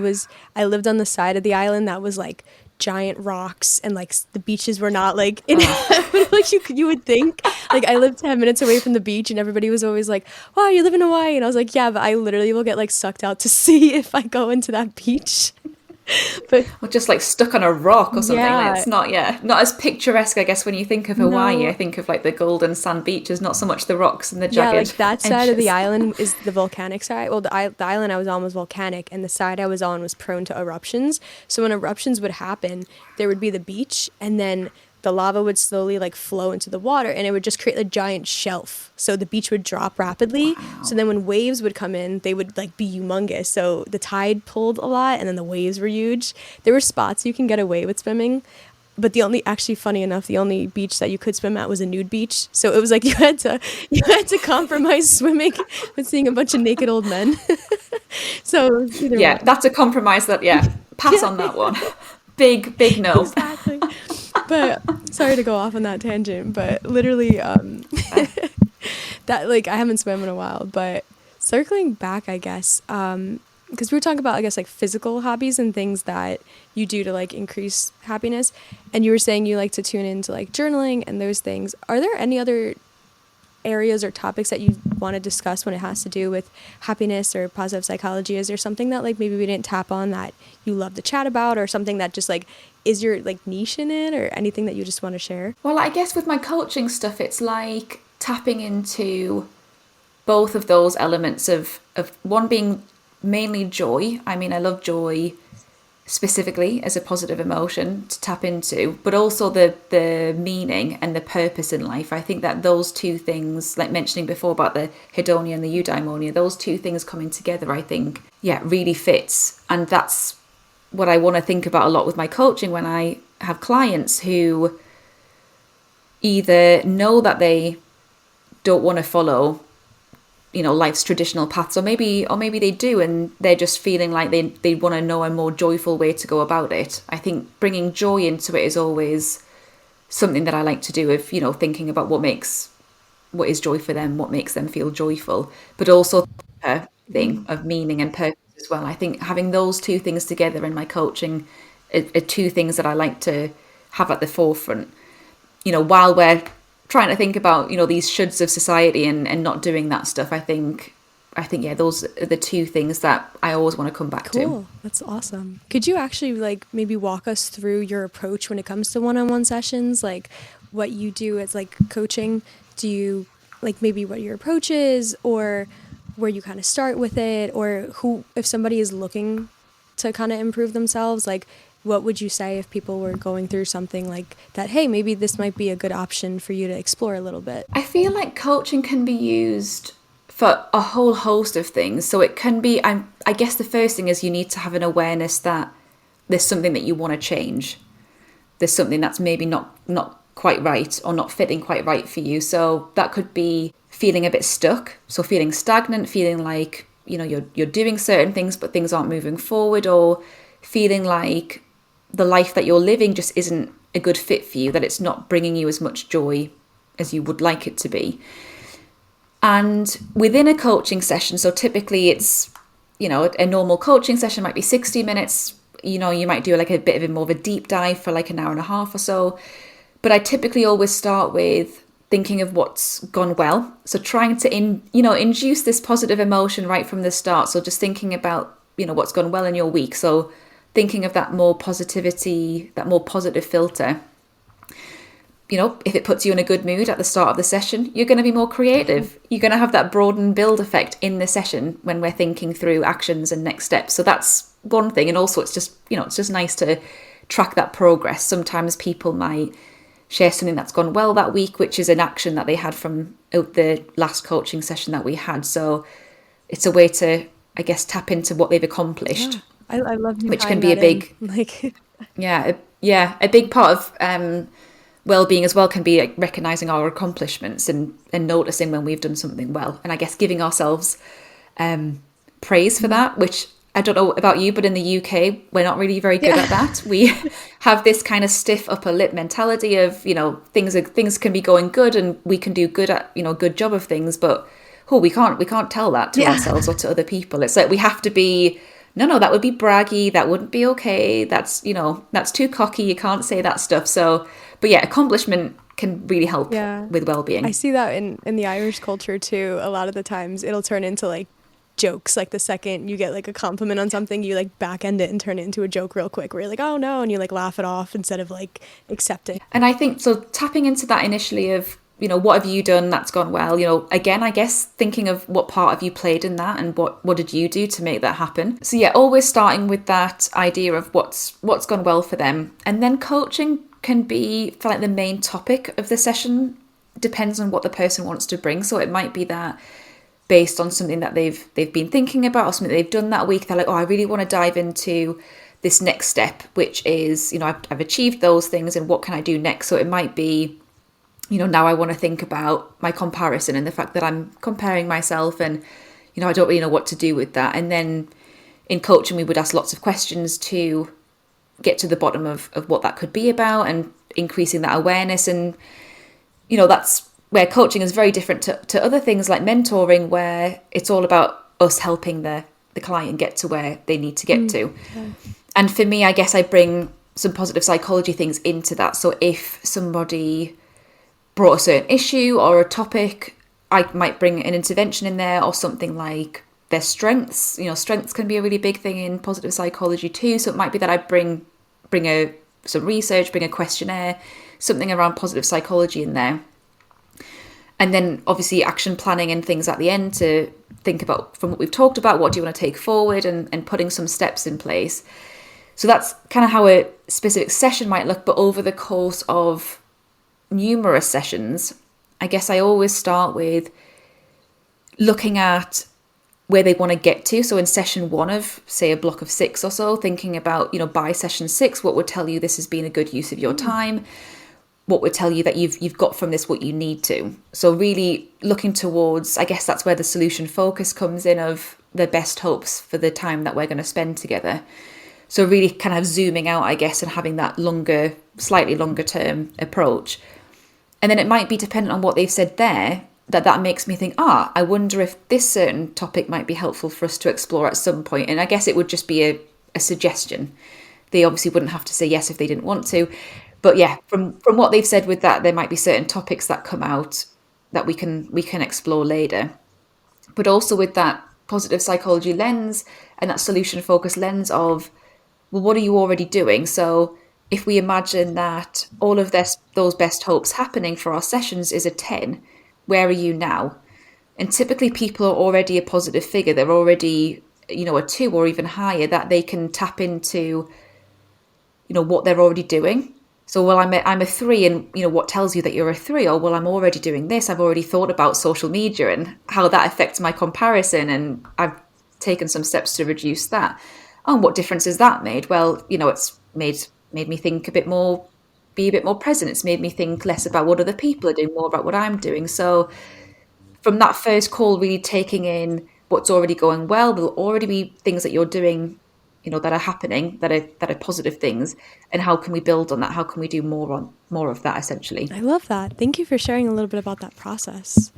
I lived on the side of the island that was like giant rocks, and like the beaches were not like like you would think. Like I lived 10 minutes away from the beach, and everybody was always like, wow, you live in Hawaii. And I was like, yeah, but I literally will get like sucked out to sea if I go into that beach. But Or just like stuck on a rock or something. yeah, Like, it's not, not as picturesque, I guess, when you think of Hawaii. no. I think of like the golden sand beaches, not so much the rocks and the Yeah, jagged like that side of the edges. island is the volcanic side. Well, the island I was on was volcanic, and the side I was on was prone to eruptions. So when eruptions would happen, there would be the beach, and then the lava would slowly like flow into the water, and it would just create a giant shelf. So the beach would drop rapidly. So then when waves would come in, they would like be humongous. So the tide pulled a lot, and then the waves were huge. There were spots you can get away with swimming, but actually funny enough, the only beach that you could swim at was a nude beach. So it was like you had to compromise swimming with seeing a bunch of naked old men. So either Yeah, way. that's a compromise that, pass on that one. Big no. Exactly. But sorry to go off on that tangent, but literally that like I haven't swam in a while, but circling back, I guess, because we were talking about, I guess, like physical hobbies and things that you do to like increase happiness, and you were saying you like to tune into like journaling and those things. Are there any other areas or topics that you want to discuss when it has to do with happiness or positive psychology? Is there something that like maybe we didn't tap on that you love to chat about, or something that just like is your like niche in it, or anything that you just want to share? Well, I guess with my coaching stuff, it's like tapping into both of those elements of one being mainly joy. I mean, I love joy specifically as a positive emotion to tap into, but also the meaning and the purpose in life. I think that those two things, like mentioning before about the hedonia and the eudaimonia, those two things coming together, I think, really fits. And that's what I want to think about a lot with my coaching when I have clients who either know that they don't want to follow life's traditional paths, or maybe they do, and they're just feeling like they want to know a more joyful way to go about it. I think bringing joy into it is always something that I like to do, of thinking about what is joy for them, what makes them feel joyful, but also the thing of meaning and purpose as well. I think having those two things together in my coaching are two things that I like to have at the forefront, while we're trying to think about these shoulds of society and not doing that stuff. I think those are the two things that I always want to come back to. Cool. That's awesome. Could you actually like maybe walk us through your approach when it comes to one-on-one sessions, like what you do as like coaching? Do you like maybe what your approach is, or where you kind of start with it, or if somebody is looking to kind of improve themselves, like what would you say if people were going through something like that? Hey, maybe this might be a good option for you to explore a little bit. I feel like coaching can be used for a whole host of things. So it can be, I guess the first thing is you need to have an awareness that there's something that you want to change. There's something that's maybe not quite right, or not fitting quite right for you. So that could be feeling a bit stuck. So feeling stagnant, feeling like, you're doing certain things, but things aren't moving forward, or feeling like the life that you're living just isn't a good fit for you, that it's not bringing you as much joy as you would like it to be. And within a coaching session, so typically it's, a normal coaching session might be 60 minutes, you might do like a bit of more of a deep dive for like an hour and a half or so. But I typically always start with thinking of what's gone well. So trying to, induce this positive emotion right from the start. So just thinking about, what's gone well in your week. So thinking of that more positivity, that more positive filter. If it puts you in a good mood at the start of the session, you're going to be more creative. You're going to have that broaden build effect in the session when we're thinking through actions and next steps. So that's one thing. And also it's just, it's just nice to track that progress. Sometimes people might share something that's gone well that week, which is an action that they had from the last coaching session that we had. So it's a way to, I guess, tap into what they've accomplished. Yeah. I love you, which can be a big like a big part of well-being as well, can be like recognizing our accomplishments and noticing when we've done something well, and I guess giving ourselves praise for that, which I don't know about you, but in the UK we're not really very good at that. We have this kind of stiff upper lip mentality of things can be going good and we can do good at good job of things, but we can't tell that to ourselves or to other people. It's like we have to be no, that would be braggy. That wouldn't be okay. That's, that's too cocky. You can't say that stuff. So, but yeah, accomplishment can really help with well-being. I see that in the Irish culture too. A lot of the times it'll turn into like jokes. Like the second you get like a compliment on something, you like back end it and turn it into a joke real quick where you're like, oh no, and you like laugh it off instead of like accepting. And I think so tapping into that initially of, what have you done that's gone well? Again, I guess thinking of what part have you played in that and what did you do to make that happen? So yeah, always starting with that idea of what's gone well for them. And then coaching can be for like the main topic of the session, depends on what the person wants to bring. So it might be that based on something that they've been thinking about or something they've done that week, they're like, oh, I really want to dive into this next step, which is, I've achieved those things and what can I do next? So it might be, now I want to think about my comparison and the fact that I'm comparing myself and, I don't really know what to do with that. And then in coaching, we would ask lots of questions to get to the bottom of what that could be about and increasing that awareness. And, that's where coaching is very different to other things like mentoring, where it's all about us helping the client get to where they need to get to. Yeah. And for me, I guess I bring some positive psychology things into that. So if somebody brought a certain issue or a topic, I might bring an intervention in there or something like their strengths. Strengths can be a really big thing in positive psychology too. So it might be that I bring some research, bring a questionnaire, something around positive psychology in there. And then obviously action planning and things at the end to think about, from what we've talked about, what do you want to take forward and putting some steps in place. So that's kind of how a specific session might look. But over the course of numerous sessions, I guess I always start with looking at where they want to get to. So in session 1 of, say, a block of 6 or so, thinking about, by session 6, what would tell you this has been a good use of your time? What would tell you that you've got from this what you need to? So really looking towards, I guess that's where the solution focus comes in, of the best hopes for the time that we're going to spend together. So really kind of zooming out, I guess, and having that slightly longer term approach. And then it might be dependent on what they've said there, that makes me think, I wonder if this certain topic might be helpful for us to explore at some point. And I guess it would just be a suggestion. They obviously wouldn't have to say yes if they didn't want to. But yeah, from what they've said with that, there might be certain topics that come out that we can explore later. But also with that positive psychology lens and that solution focused lens of, well, what are you already doing? So if we imagine that all of those best hopes happening for our sessions is a 10, where are you now? And typically people are already a positive figure. They're already, a 2 or even higher, that they can tap into, what they're already doing. So, well, I'm a 3 and, what tells you that you're a 3? Or, well, I'm already doing this. I've already thought about social media and how that affects my comparison. And I've taken some steps to reduce that. Oh, and what difference has that made? Well, it's made me think be a bit more present. It's made me think less about what other people are doing, more about what I'm doing. So from that first call, really taking in what's already going well, there'll already be things that you're doing, that are happening, that are positive things. And how can we build on that? How can we do more of that, essentially? I love that. Thank you for sharing a little bit about that process.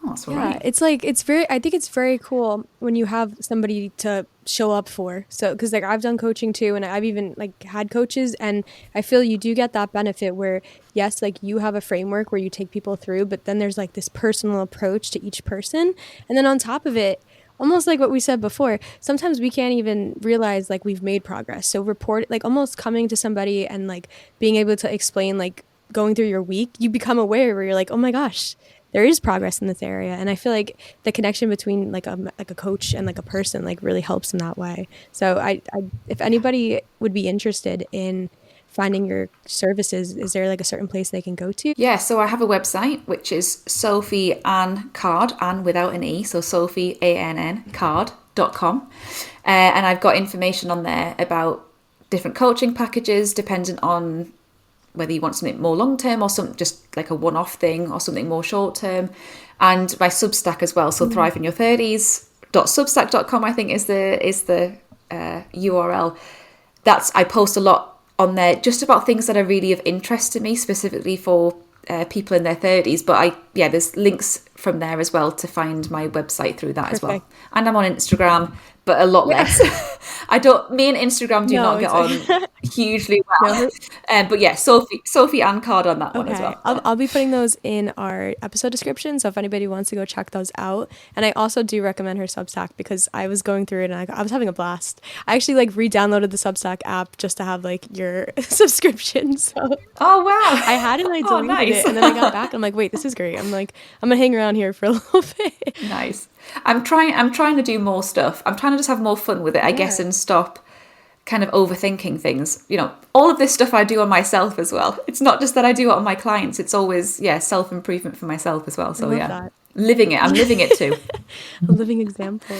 Oh, that's all right. It's like, I think it's very cool when you have somebody to show up for. So, cause like I've done coaching too, and I've even like had coaches, and I feel you do get that benefit where yes, like you have a framework where you take people through, but then there's like this personal approach to each person. And then on top of it, almost like what we said before, sometimes we can't even realize like we've made progress. So like almost coming to somebody and like being able to explain, like going through your week, you become aware where you're like, oh my gosh, there is progress in this area. And I feel like the connection between like a coach and like a person like really helps in that way. So I if anybody would be interested in finding your services, is there like a certain place they can go to? Yeah, so I have a website, which is Sophie Ann Card, Ann without an E, so Sophie, ANN, card.com. And I've got information on there about different coaching packages, dependent on whether you want something more long-term or something just like a one-off thing or something more short-term. And my Substack as well, so thriveinyour30s.substack.com, I think is the URL. I post a lot on there just about things that are really of interest to me, specifically for people in their 30s. But there's links from there as well to find my website through that. Perfect. As well. And I'm on Instagram, but a lot less. Me and Instagram do No, not get on hugely well. No. But yeah, Sophie Ann Card on that one as Okay, well. I'll be putting those in our episode description, so if anybody wants to go check those out. And I also do recommend her Substack because I was going through it and I was having a blast. I actually like re-downloaded the Substack app just to have like your subscription. So Oh wow. I had it and I Oh, deleted nice. it, and then I got back and I'm like, wait, this is great. I'm like, I'm gonna hang around here for a little bit. Nice. I'm trying to do more stuff. I'm trying to just have more fun with it, I guess, and stop kind of overthinking things. You know, all of this stuff I do on myself as well. It's not just that I do it on my clients. It's always, self-improvement for myself as well. So I love that. living it. I'm living it too. A living example.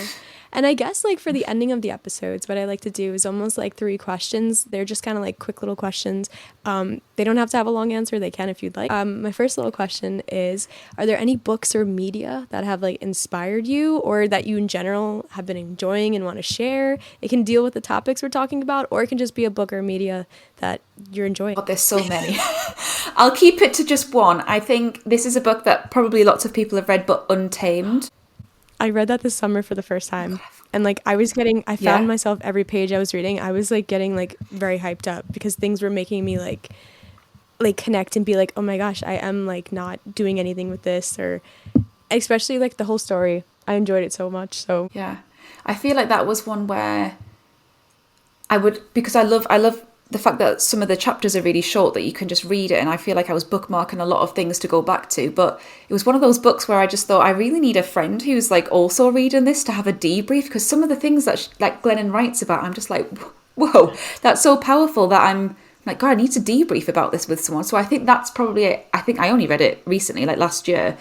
And I guess like for the ending of the episodes, what I like to do is almost like 3 questions. They're just kind of like quick little questions. They don't have to have a long answer. They can if you'd like. My first little question is, are there any books or media that have like inspired you or that you in general have been enjoying and want to share? It can deal with the topics we're talking about, or it can just be a book or media that you're enjoying. God, there's so many. I'll keep it to just one. I think this is a book that probably lots of people have read, but Untamed. I read that this summer for the first time, and like I found myself every page I was reading, I was like getting like very hyped up because things were making me like connect and be like, oh my gosh, I am like not doing anything with this, or especially like the whole story. I enjoyed it so much. So yeah, I feel like that was one where because I love the fact that some of the chapters are really short, that you can just read it, and I feel like I was bookmarking a lot of things to go back to. But it was one of those books where I just thought I really need a friend who's like also reading this to have a debrief, because some of the things that like Glennon writes about, I'm just like, whoa, that's so powerful that I'm like, God, I need to debrief about this with someone. So I think that's probably I think I only read it recently, like last year.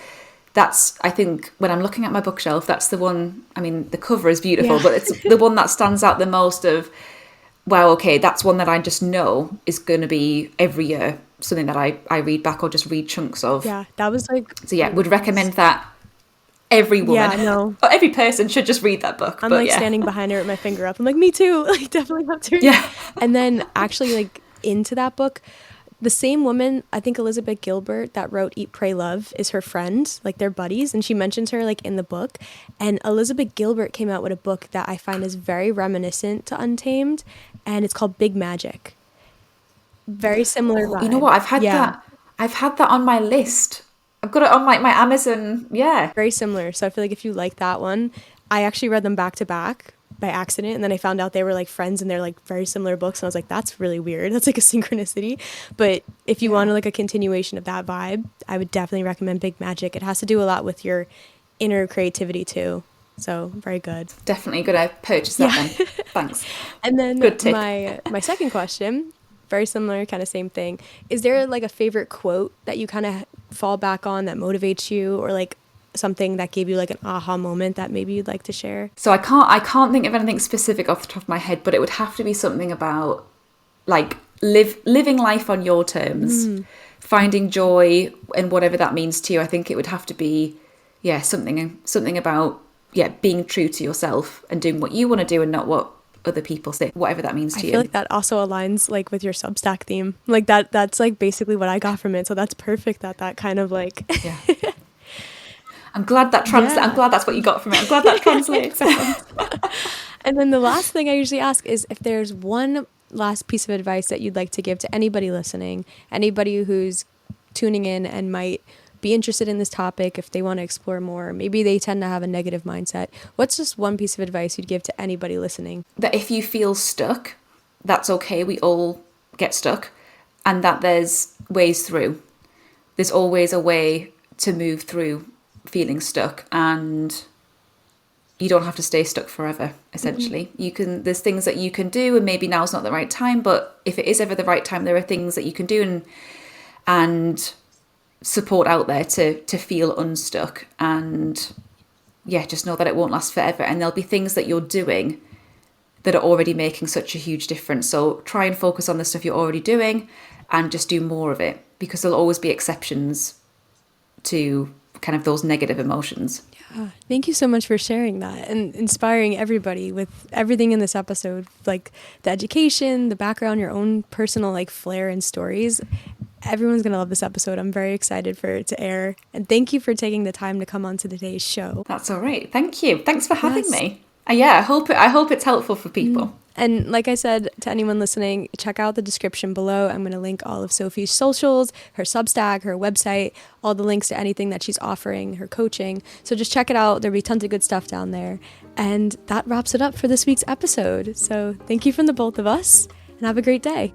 That's, I think, when I'm looking at my bookshelf, that's the one. I mean, the cover is beautiful, but it's the one that stands out the most of, wow, okay, that's one that I just know is going to be every year something that I read back or just read chunks of. Yeah, that was like... So yeah, would recommend that every woman, or every person should just read that book. I'm standing behind her with my finger up. I'm like, me too. Like, definitely have to read. Yeah. And then actually like into that book, the same woman, I think Elizabeth Gilbert, that wrote Eat, Pray, Love, is her friend. Like, they're buddies, and she mentions her like in the book. And Elizabeth Gilbert came out with a book that I find is very reminiscent to Untamed, and it's called Big Magic. Very similar vibe. You know what? I've had that on my list. I've got it on like my Amazon. Yeah. Very similar. So I feel like if you like that one, I actually read them back to back by accident, and then I found out they were like friends and they're like very similar books, and I was like, that's really weird. That's like a synchronicity. But if you wanted like a continuation of that vibe, I would definitely recommend Big Magic. It has to do a lot with your inner creativity too. So very good. Definitely gonna purchase that then. Thanks. And then good tip. my second question, very similar, kind of same thing. Is there like a favorite quote that you kind of fall back on that motivates you, or like something that gave you like an aha moment that maybe you'd like to share? So I can't think of anything specific off the top of my head, but it would have to be something about like living life on your terms, finding joy in whatever that means to you. I think it would have to be something about being true to yourself and doing what you want to do and not what other people say, whatever that means to you. I feel like that also aligns like with your Substack theme. Like that's like basically what I got from it. So that's perfect that kind of like I'm glad that I'm glad that's what you got from it. I'm glad that translates. And then the last thing I usually ask is if there's one last piece of advice that you'd like to give to anybody listening, anybody who's tuning in and might be interested in this topic, if they want to explore more, maybe they tend to have a negative mindset. What's just one piece of advice you'd give to anybody listening? That if you feel stuck, that's okay. We all get stuck, and that there's ways through. There's always a way to move through feeling stuck, and you don't have to stay stuck forever, essentially. There's things that you can do, and maybe now's not the right time, but if it is ever the right time, there are things that you can do and support out there to feel unstuck, and just know that it won't last forever, and there'll be things that you're doing that are already making such a huge difference. So try and focus on the stuff you're already doing and just do more of it, because there'll always be exceptions to kind of those negative emotions. Thank you so much for sharing that and inspiring everybody with everything in this episode, like the education, the background, your own personal like flair and stories. Everyone's going to love this episode. I'm very excited for it to air. And thank you for taking the time to come on to today's show. That's all right. Thank you. Thanks for having me. Yeah, I hope it's helpful for people. And like I said, to anyone listening, check out the description below. I'm going to link all of Sophie's socials, her Substack, her website, all the links to anything that she's offering, her coaching. So just check it out. There'll be tons of good stuff down there. And that wraps it up for this week's episode. So thank you from the both of us, and have a great day.